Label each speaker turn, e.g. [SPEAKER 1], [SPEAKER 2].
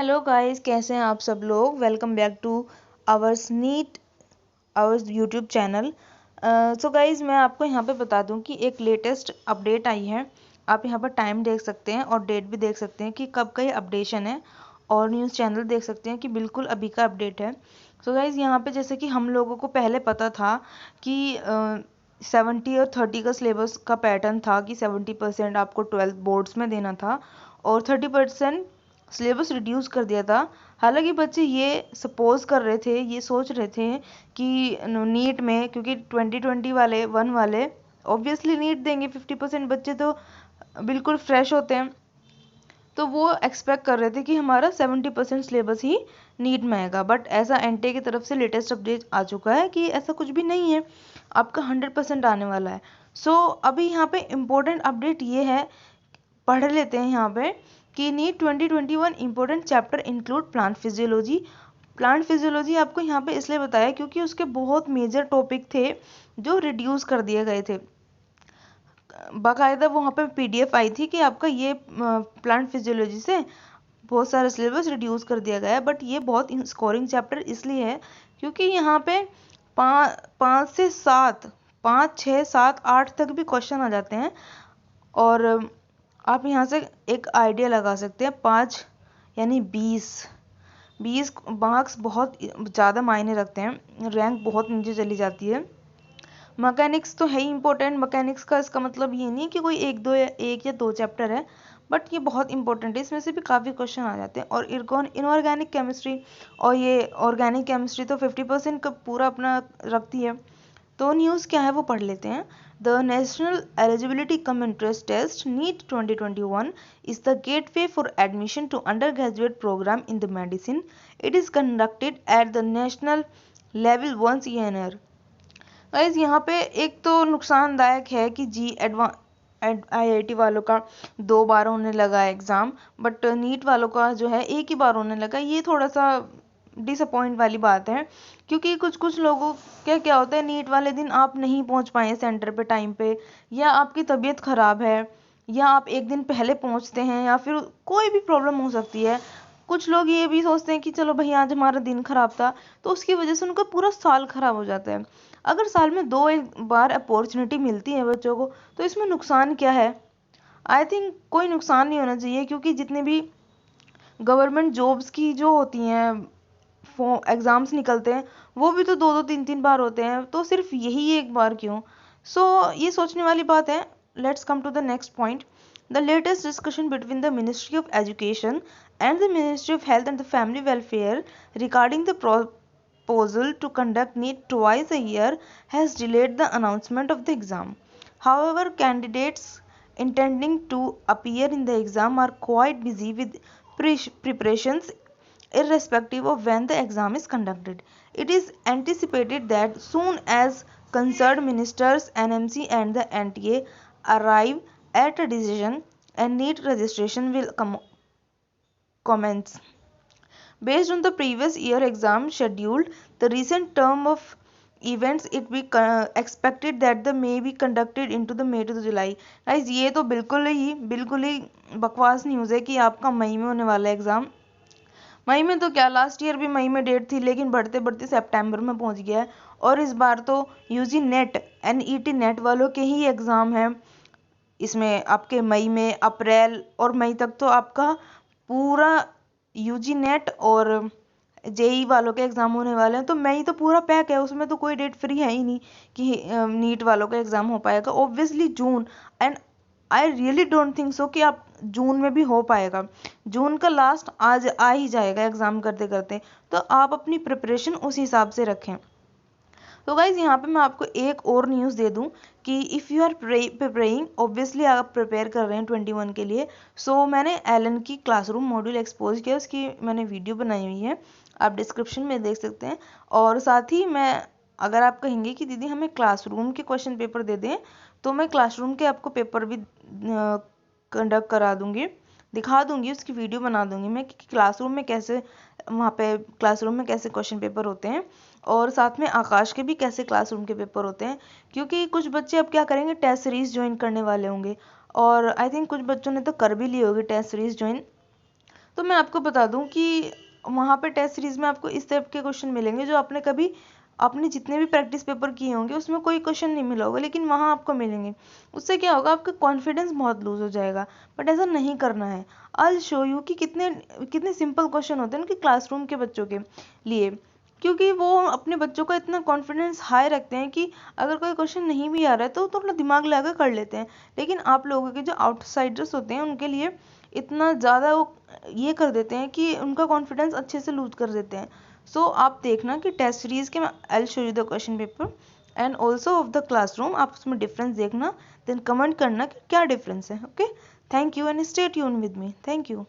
[SPEAKER 1] Hello guys, कैसे हैं आप सब लोग। Welcome back to our YouTube channel. So guys, मैं आपको यहाँ पे बता दूँ कि एक लेटेस्ट अपडेट आई है। आप यहाँ पर टाइम देख सकते हैं और डेट भी देख सकते हैं कि कब का ये अपडेशन है, और न्यूज़ चैनल देख सकते हैं कि बिल्कुल अभी का अपडेट है। सो गाइस, यहाँ पे जैसे कि हम लोगों को पहले पता था कि 70 और 30 का सिलेबस का पैटर्न था कि 70% आपको 12th बोर्ड्स में देना था और 30% सिलेबस रिड्यूस कर दिया था। हालांकि बच्चे ये सपोज कर रहे थे, ये सोच रहे थे कि नीट में, क्योंकि 2020 वाले ऑब्वियसली नीट देंगे, 50% बच्चे तो बिल्कुल फ्रेश होते हैं, तो वो एक्सपेक्ट कर रहे थे कि हमारा 70% सिलेबस ही नीट में आएगा। बट ऐसा एनटीए की तरफ से लेटेस्ट अपडेट आ चुका है कि ऐसा कुछ भी नहीं है, आपका 100% आने वाला है। सो अभी यहाँ पे इम्पोर्टेंट अपडेट ये है, पढ़ लेते हैं यहाँ पे कि NEET 2021 important chapter include plant physiology. Plant physiology आपको यहाँ पे इसलिए बताया क्योंकि उसके बहुत मेजर टॉपिक थे जो रिड्यूस कर दिए गए थे। बाकायदा वहाँ पे पीडीएफ आई थी कि आपका ये प्लांट फिजियोलॉजी से बहुत सारा सिलेबस रिड्यूस कर दिया गया है। बट ये बहुत स्कोरिंग चैप्टर इसलिए है क्योंकि यहाँ पे 5, 6, 7, 8 तक भी क्वेश्चन आ जाते हैं। और आप यहाँ से एक आइडिया लगा सकते हैं, 5 यानी 20 मार्क्स बहुत ज़्यादा मायने रखते हैं, रैंक बहुत नीचे चली जाती है। मैकेनिक्स तो है ही इम्पोर्टेंट। मैकेनिक्स का इसका मतलब ये नहीं कि कोई एक या दो चैप्टर है, बट ये बहुत इंपॉर्टेंट है, इसमें से भी काफ़ी क्वेश्चन आ जाते हैं। और इनऑर्गेनिक केमिस्ट्री, और ये ऑर्गेनिक केमिस्ट्री तो 50% का पूरा अपना रखती है। तो न्यूज़ क्या है वो पढ़ लेते हैं। The National Eligibility cum Entrance Test NEET 2021 is the gateway for admission to undergraduate program in the medicine. It is conducted at the national level once a year. Guys, यहाँ पे एक तो नुकसानदायक है कि IIT वालों का 2 बार होने लगा एग्ज़ाम, बट नीट वालों का जो है एक ही बार होने लगा। ये थोड़ा सा डिसअपॉइंट वाली बात है, क्योंकि कुछ लोगों क्या होता है, नीट वाले दिन आप नहीं पहुंच पाए सेंटर पे टाइम पे, या आपकी तबीयत ख़राब है, या आप एक दिन पहले पहुंचते हैं, या फिर कोई भी प्रॉब्लम हो सकती है। कुछ लोग ये भी सोचते हैं कि चलो भाई आज हमारा दिन ख़राब था, तो उसकी वजह से उनका पूरा साल ख़राब हो जाता है। अगर साल में 2 बार अपॉर्चुनिटी मिलती है बच्चों को, तो इसमें नुकसान क्या है। आई थिंक कोई नुकसान नहीं होना चाहिए, क्योंकि जितने भी गवर्नमेंट जॉब्स की जो होती हैं एग्ज़ाम्स निकलते हैं, वो भी तो 2-2, 3-3 बार होते हैं, तो सिर्फ यही एक बार क्यों। ये सोचने वाली बात है। Let's come to the next point. The latest discussion between the Ministry of Education and the Ministry of Health and the Family Welfare regarding the proposal to conduct NEET twice a year has delayed the announcement of the exam. However, candidates intending to appear in the exam are quite busy with preparations irrespective of when the exam is conducted. It is anticipated that soon as concerned ministers, NMC and the NTA arrive at a decision, and NEET registration will commence. Based on the previous year exam scheduled, the recent term of events, it be expected that the may be conducted into the May to the July. Guys, ये तो बिल्कुल ही बकवास news है कि आपका मई में होने वाला है एग्ज़ाम। मई में तो क्या, लास्ट ईयर भी मई में डेट थी, लेकिन बढ़ते बढ़ते सितंबर में पहुंच गया है। और इस बार तो यूजी नेट NET नेट वालों के ही एग्ज़ाम है। इसमें आपके मई में, अप्रैल और मई तक तो आपका पूरा यूजी नेट और जेई वालों के एग्ज़ाम होने वाले हैं। तो मई तो पूरा पैक है, उसमें तो कोई डेट फ्री है ही नहीं कि नीट वालों का एग्ज़ाम हो पाएगा। Obviously June, and I really don't think so कि आप जून में भी हो पाएगा। जून का लास्ट आज आ ही जाएगा एग्ज़ाम करते करते, तो आप अपनी प्रिपरेशन उस हिसाब से रखें। तो गाइज, यहाँ पे मैं आपको एक और न्यूज़ दे दूँ कि if you are preparing, obviously आप प्रिपेयर कर रहे हैं 21 के लिए। मैंने एलन की क्लासरूम मॉड्यूल एक्सपोज किया, उसकी मैंने वीडियो बनाई हुई है, आप डिस्क्रिप्शन में देख सकते हैं। और साथ ही मैं, अगर आप कहेंगे कि दीदी हमें क्लासरूम के क्वेश्चन पेपर दे दें, तो मैं क्लासरूम के आपको पेपर भी कंडक्ट करा दूँगी, दिखा दूँगी, उसकी वीडियो बना दूँगी मैं कि क्लासरूम में कैसे, वहाँ पे क्लासरूम में कैसे क्वेश्चन पेपर होते हैं, और साथ में आकाश के भी कैसे क्लासरूम के पेपर होते हैं। क्योंकि कुछ बच्चे अब क्या करेंगे, टेस्ट सीरीज़ ज्वाइन करने वाले होंगे, और आई थिंक कुछ बच्चों ने तो कर भी ली होगी टेस्ट सीरीज़ ज्वाइन। तो मैं आपको बता दूं कि वहाँ पे टेस्ट सीरीज में आपको इस टाइप के क्वेश्चन मिलेंगे जो आपने जितने भी प्रैक्टिस पेपर किए होंगे उसमें कोई क्वेश्चन नहीं मिला होगा, लेकिन वहाँ आपको मिलेंगे। उससे क्या होगा, आपका कॉन्फिडेंस बहुत लूज हो जाएगा। बट ऐसा नहीं करना है। आई शो यू कि कितने कितने सिंपल क्वेश्चन होते हैं उनके क्लासरूम के बच्चों के लिए, क्योंकि वो अपने बच्चों का इतना कॉन्फिडेंस हाई रखते हैं कि अगर कोई क्वेश्चन नहीं भी आ रहा है तो थोड़ा दिमाग लगा कर लेते हैं। लेकिन आप लोगों के जो आउटसाइडर्स होते हैं उनके लिए इतना ज़्यादा वो ये कर देते हैं कि उनका कॉन्फिडेंस अच्छे से लूज कर देते हैं। सो आप देखना कि टेस्ट सीरीज के I show you the question paper and also of the classroom, आप उसमें डिफरेंस देखना, देन कमेंट करना कि क्या डिफरेंस है। Okay, thank you and stay tune with me. Thank you.